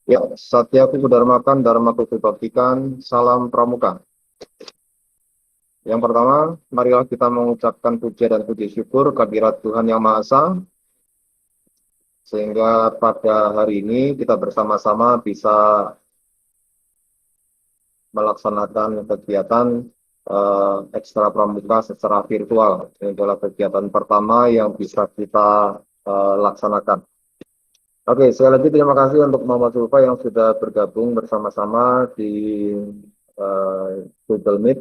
Ya, Satya Dharmakan, Dharma Buktikan, salam pramuka. Yang pertama, marilah kita mengucapkan puja dan puji syukur kehadirat Tuhan Yang Maha Esa, sehingga pada hari ini kita bersama-sama bisa melaksanakan kegiatan ekstra pramuka secara virtual. Ini adalah kegiatan pertama yang bisa kita laksanakan. Oke, sekali lagi terima kasih untuk Muhammad Sulfa yang sudah bergabung bersama-sama di Google Meet.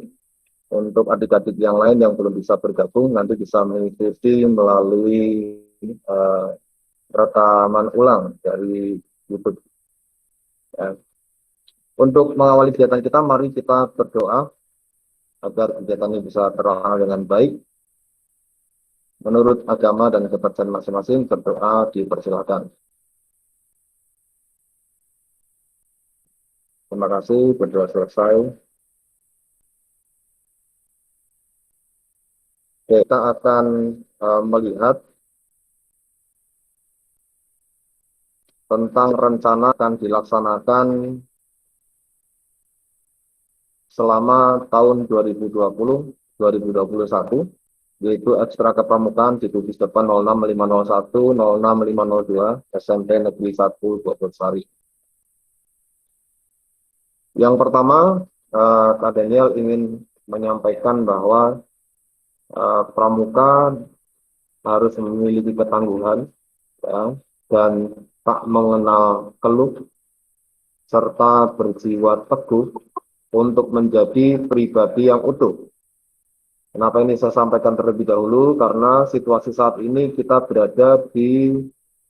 Untuk adik-adik yang lain yang belum bisa bergabung, nanti bisa mengikuti melalui rekaman ulang dari YouTube. Ya. Untuk mengawali kegiatan kita, mari kita berdoa agar kegiatan ini bisa terlaksana dengan baik. Menurut agama dan kepercayaan masing-masing, berdoa dipersilakan. Terima kasih, berdoa selesai. Kita akan melihat tentang rencana akan dilaksanakan selama tahun 2020-2021, yaitu ekstra kepramukaan di Bugis Depan 06501 06502 SMP Negeri 1 Bogor Sari. Yang pertama, Kak Daniel ingin menyampaikan bahwa pramuka harus memiliki ketangguhan, ya, dan tak mengenal keluh, serta berjiwa teguh untuk menjadi pribadi yang utuh. Kenapa ini saya sampaikan terlebih dahulu? Karena situasi saat ini kita berada di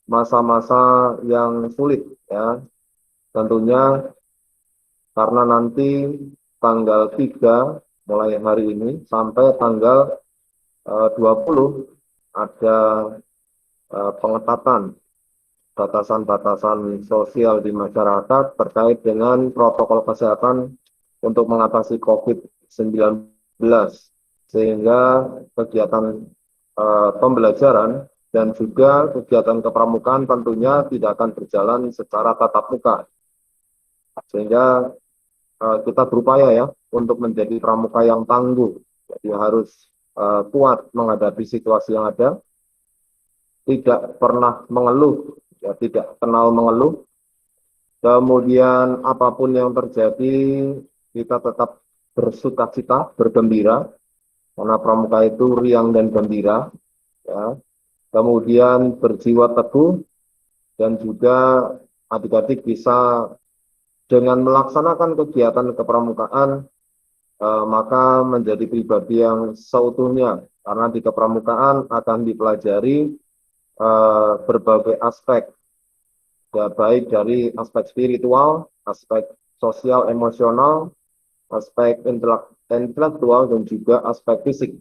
masa-masa yang sulit, ya. Tentunya karena nanti tanggal 3 mulai hari ini sampai tanggal 20 ada pengetatan batasan-batasan sosial di masyarakat terkait dengan protokol kesehatan untuk mengatasi COVID-19, sehingga kegiatan pembelajaran dan juga kegiatan kepramukaan tentunya tidak akan berjalan secara tatap muka, sehingga kita berupaya ya untuk menjadi pramuka yang tangguh. Jadi harus kuat menghadapi situasi yang ada, tidak pernah mengeluh, ya, tidak kenal mengeluh. Kemudian apapun yang terjadi, kita tetap bersukacita, bergembira, karena pramuka itu riang dan gembira. Ya. Kemudian berjiwa teguh, dan juga adik-adik bisa dengan melaksanakan kegiatan kepramukaan, maka menjadi pribadi yang seutuhnya. Karena di kepramukaan akan dipelajari berbagai aspek, ya, baik dari aspek spiritual, aspek sosial emosional, aspek intelektual, dan juga aspek fisik.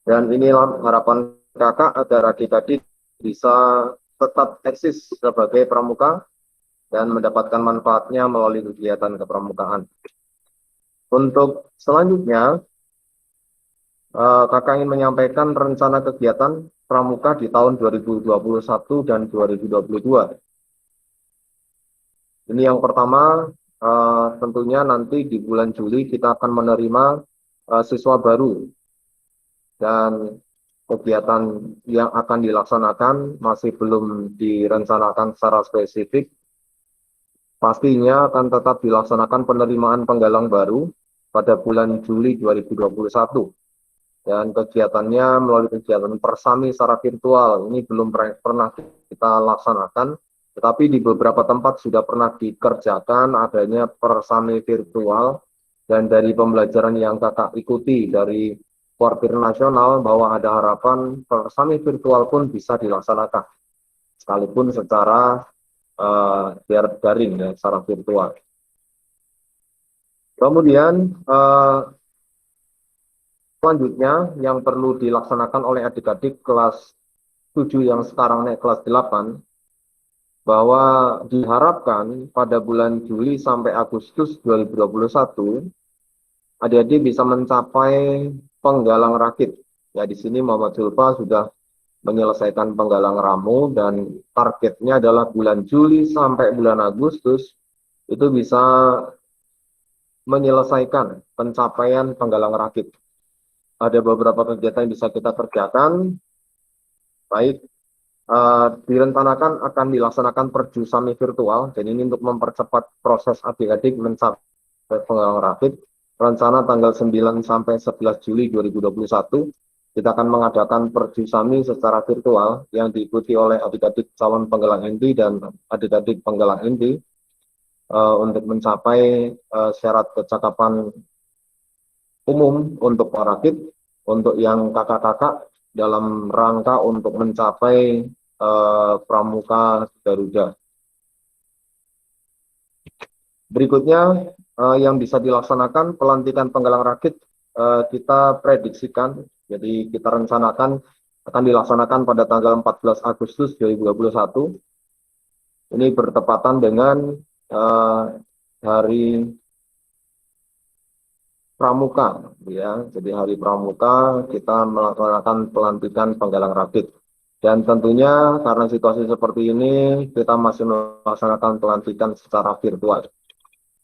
Dan inilah harapan kakak agar adik-adik bisa tetap eksis sebagai pramuka dan mendapatkan manfaatnya melalui kegiatan kepramukaan. Untuk selanjutnya, kakak ingin menyampaikan rencana kegiatan pramuka di tahun 2021 dan 2022. Ini yang pertama, tentunya nanti di bulan Juli kita akan menerima siswa baru, dan kegiatan yang akan dilaksanakan masih belum direncanakan secara spesifik. Pastinya akan tetap dilaksanakan penerimaan penggalang baru pada bulan Juli 2021. Dan kegiatannya melalui kegiatan persami secara virtual. Ini belum pernah kita laksanakan, tetapi di beberapa tempat sudah pernah dikerjakan adanya persami virtual. Dan dari pembelajaran yang kakak ikuti dari Kuartir Nasional, bahwa ada harapan persami virtual pun bisa dilaksanakan, sekalipun secara daring, ya, secara virtual. Kemudian selanjutnya yang perlu dilaksanakan oleh adik-adik kelas 7 yang sekarang naik kelas 8, bahwa diharapkan pada bulan Juli sampai Agustus 2021 adik-adik bisa mencapai penggalang rakit. Ya, di sini Muhammad Zulfa sudah menyelesaikan penggalang ramu, dan targetnya adalah bulan Juli sampai bulan Agustus itu bisa menyelesaikan pencapaian penggalang rakit. Ada beberapa kegiatan yang bisa kita kerjakan, baik direncanakan akan dilaksanakan perjusami virtual, dan ini untuk mempercepat proses adik-adik mencapai penggalang rakit. Rencana tanggal 9 sampai 11 Juli 2021 kita akan mengadakan perjusami secara virtual yang diikuti oleh adik-adik calon penggalang inti dan adik-adik penggalang inti untuk mencapai syarat kecakapan umum untuk rakit, untuk yang kakak-kakak dalam rangka untuk mencapai pramuka Garuda. Berikutnya yang bisa dilaksanakan pelantikan penggalang rakit kita prediksikan, jadi kita rencanakan akan dilaksanakan pada tanggal 14 Agustus 2021. Ini bertepatan dengan hari Pramuka, ya. Jadi hari Pramuka kita melaksanakan pelantikan penggalang rakit. Dan tentunya karena situasi seperti ini, kita masih melaksanakan pelantikan secara virtual.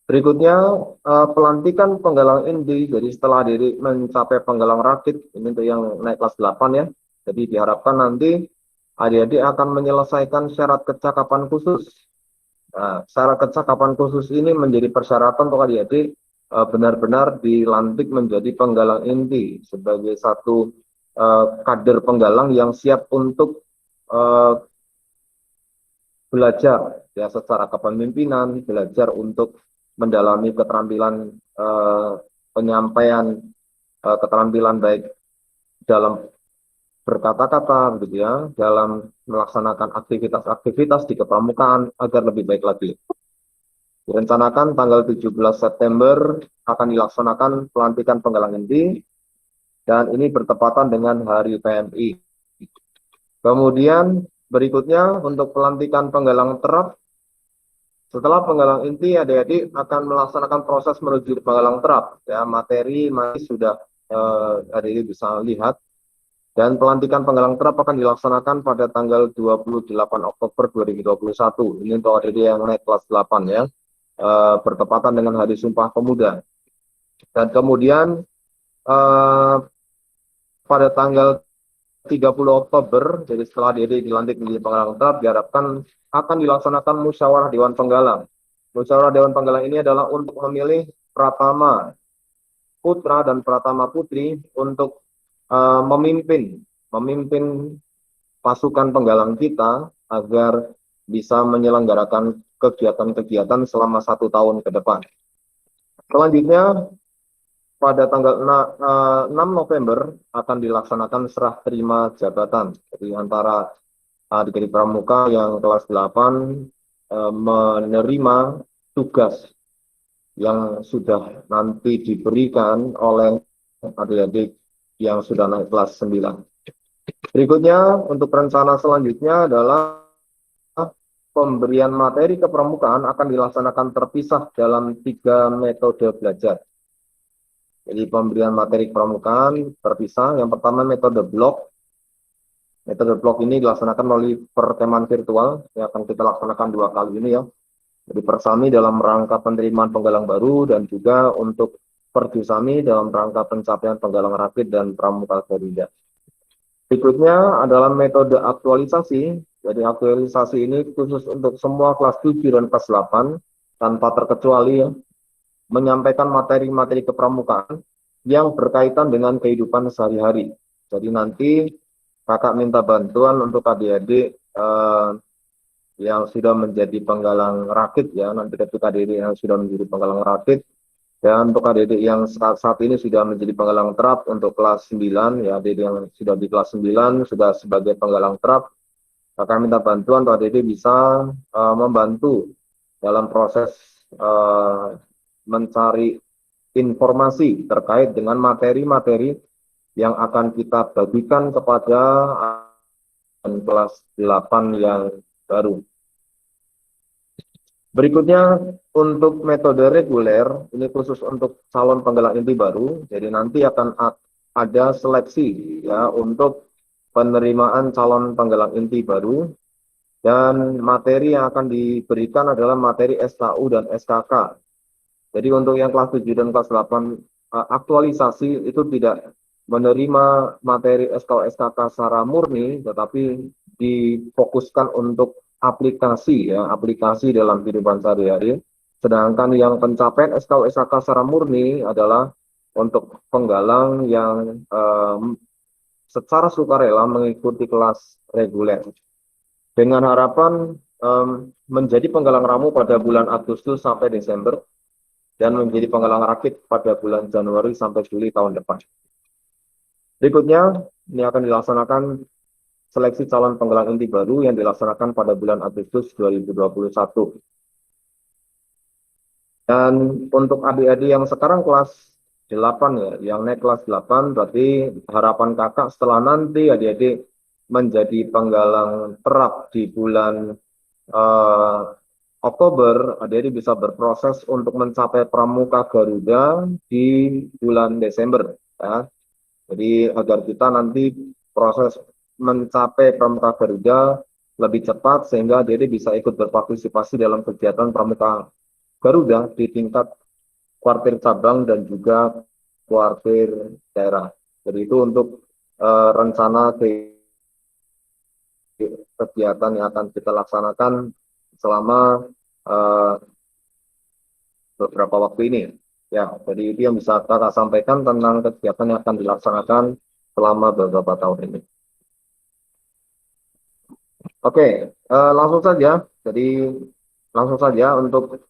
Berikutnya, pelantikan penggalang inti. Jadi setelah diri mencapai penggalang rakit, ini untuk yang naik kelas 8 ya. Jadi diharapkan nanti adik-adik akan menyelesaikan syarat kecakapan khusus. Nah, syarat kecakapan khusus ini menjadi persyaratan untuk adik-adik benar-benar dilantik menjadi penggalang inti sebagai satu kader penggalang yang siap untuk belajar ya secara kepemimpinan, belajar untuk mendalami keterampilan penyampaian, keterampilan baik dalam berkata-kata gitu ya, dalam melaksanakan aktivitas-aktivitas di kepramukaan agar lebih baik lagi. Direncanakan tanggal 17 September akan dilaksanakan pelantikan penggalang inti, dan ini bertepatan dengan Hari PMI. Kemudian berikutnya untuk pelantikan penggalang terap. Setelah penggalang inti, adik-adik akan melaksanakan proses menuju penggalang terap. Ya, materi masih sudah adik-adik bisa lihat. Dan pelantikan penggalang terap akan dilaksanakan pada tanggal 28 Oktober 2021. Ini untuk adik-adik yang naik kelas 8 ya. Bertepatan dengan Hari Sumpah Pemuda. Dan kemudian pada tanggal 30 Oktober, jadi setelah adik-adik dilantik menjadi penggalang terap, diharapkan akan dilaksanakan musyawarah Dewan Penggalang. Musyawarah Dewan Penggalang ini adalah untuk memilih pratama putra dan pratama putri untuk memimpin pasukan penggalang kita agar bisa menyelenggarakan kegiatan-kegiatan selama 1 tahun ke depan. Selanjutnya, pada tanggal 6 November akan dilaksanakan serah terima jabatan. Jadi antara adik-adik pramuka yang kelas 8 menerima tugas yang sudah nanti diberikan oleh adik-adik yang sudah naik kelas 9. Berikutnya, untuk rencana selanjutnya adalah pemberian materi kepramukaan akan dilaksanakan terpisah dalam 3 metode belajar. Jadi pemberian materi kepramukaan terpisah. Yang pertama metode blok. Metode blok ini dilaksanakan melalui pertemuan virtual yang akan kita laksanakan 2 kali ini ya. Jadi persami dalam rangka penerimaan penggalang baru dan juga untuk perjusami dalam rangka pencapaian penggalang rakit dan pramuka Garuda. Berikutnya adalah metode aktualisasi. Jadi aktualisasi ini khusus untuk semua kelas 7 dan kelas 8 tanpa terkecuali ya, menyampaikan materi-materi kepramukaan yang berkaitan dengan kehidupan sehari-hari. Jadi nanti kakak minta bantuan untuk adik-adik yang sudah menjadi penggalang rakit ya, nanti ketika adik-adik yang sudah menjadi penggalang rakit, dan untuk adik-adik yang saat ini sudah menjadi penggalang terap untuk kelas 9 ya, adik-adik yang sudah di kelas 9 sudah sebagai penggalang terap, kakak minta bantuan untuk adik-adik bisa membantu dalam proses mencari informasi terkait dengan materi-materi yang akan kita bagikan kepada kelas 8 yang baru. Berikutnya untuk metode reguler, ini khusus untuk calon penggalang inti baru, jadi nanti akan ada seleksi ya untuk penerimaan calon penggalang inti baru, dan materi yang akan diberikan adalah materi SKU dan SKK. Jadi untuk yang kelas 7 dan kelas 8 aktualisasi itu tidak menerima materi SKU SKK secara murni, tetapi difokuskan untuk aplikasi ya, aplikasi dalam kehidupan sehari-hari. Sedangkan yang pencapaian SKU SKK secara murni adalah untuk penggalang yang secara sukarela mengikuti kelas reguler, dengan harapan menjadi penggalang ramu pada bulan Agustus sampai Desember, dan menjadi penggalang rakit pada bulan Januari sampai Juli tahun depan. Berikutnya, ini akan dilaksanakan seleksi calon penggalang inti baru yang dilaksanakan pada bulan Agustus 2021. Dan untuk adik-adik yang sekarang kelas 8 ya, yang naik kelas 8, berarti harapan kakak setelah nanti adik-adik menjadi penggalang terap di bulan Oktober, adik-adik bisa berproses untuk mencapai Pramuka Garuda di bulan Desember ya. Jadi agar kita nanti proses mencapai Pramuka Garuda lebih cepat, sehingga adik-adik bisa ikut berpartisipasi dalam kegiatan Pramuka Garuda di tingkat kuartir cabang dan juga kuartir daerah. Jadi itu untuk rencana kegiatan yang akan kita laksanakan selama beberapa waktu ini. Ya, jadi itu yang bisa kita sampaikan tentang kegiatan yang akan dilaksanakan selama beberapa tahun ini. Oke, langsung saja. Jadi langsung saja untuk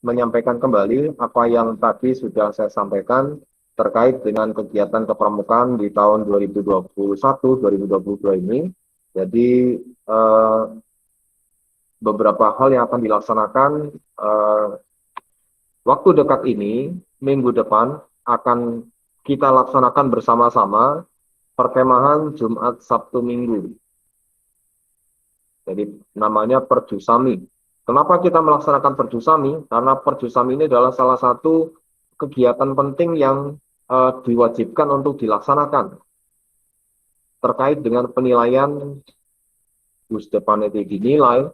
menyampaikan kembali apa yang tadi sudah saya sampaikan terkait dengan kegiatan kepramukaan di tahun 2021-2022 ini. Jadi beberapa hal yang akan dilaksanakan waktu dekat ini, minggu depan akan kita laksanakan bersama-sama perkemahan Jumat, Sabtu, Minggu. Jadi namanya Perjusami. Kenapa kita melaksanakan Perjusami? Karena Perjusami ini adalah salah satu kegiatan penting yang diwajibkan untuk dilaksanakan terkait dengan penilaian Depan itu dinilai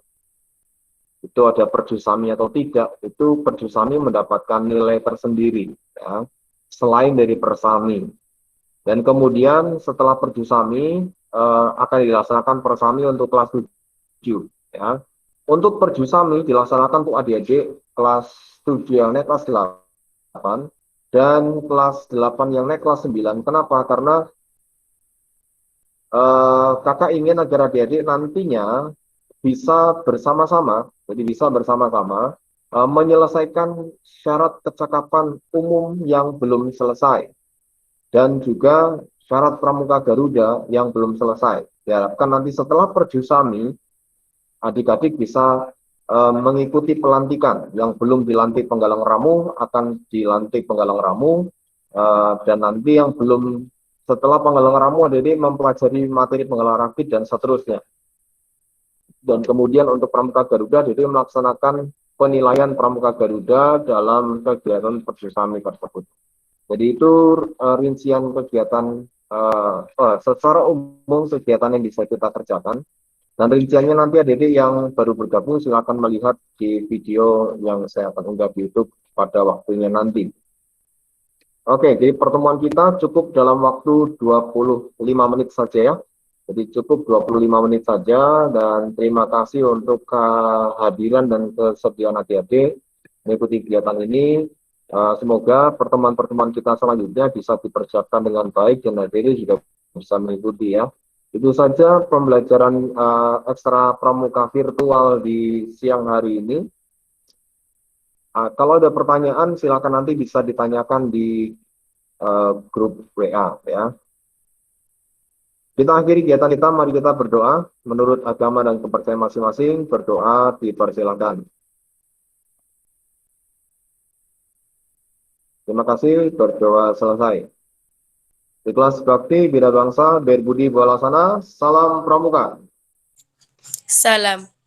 itu ada Perjusami atau tidak. Itu Perjusami mendapatkan nilai tersendiri ya, selain dari Persami. Dan kemudian setelah Perjusami akan dilaksanakan Persami untuk kelas 7 ya. Untuk Perjusami dilaksanakan untuk adik-adik kelas 7 yang naik kelas 8 dan kelas 8 yang naik kelas 9. Kenapa? Karena kakak ingin agar adik-adik nantinya bisa bersama-sama, jadi bisa bersama-sama menyelesaikan syarat kecakapan umum yang belum selesai dan juga syarat Pramuka Garuda yang belum selesai. Diharapkan nanti setelah Perjusami adik-adik bisa mengikuti pelantikan. Yang belum dilantik penggalang ramu akan dilantik penggalang ramu, dan nanti yang belum setelah penggalang ramu adik-adik mempelajari materi penggalang rakit dan seterusnya. Dan kemudian untuk Pramuka Garuda adik-adik melaksanakan penilaian Pramuka Garuda dalam kegiatan Perjusami tersebut. Jadi itu rincian kegiatan secara umum kegiatan yang bisa kita kerjakan. Dan rinciannya nanti adik-adik yang baru bergabung silakan melihat di video yang saya akan unggah di YouTube pada waktunya nanti. Oke, jadi pertemuan kita cukup dalam waktu 25 menit saja ya. Jadi cukup 25 menit saja, dan terima kasih untuk kehadiran dan kesediaan adik-adik mengikuti kegiatan ini. Semoga pertemuan-pertemuan kita selanjutnya bisa dipersiapkan dengan baik dan adik-adik juga bisa mengikuti ya. Itu saja pembelajaran ekstra pramuka virtual di siang hari ini. Kalau ada pertanyaan silakan nanti bisa ditanyakan di grup WA ya. Kita akhiri kegiatan kita, mari kita berdoa menurut agama dan kepercayaan masing-masing. Berdoa dipersilakan. Terima kasih, berdoa selesai. Ikhlas bakti, bina bangsa, berbudi, balasana, salam pramuka. Salam.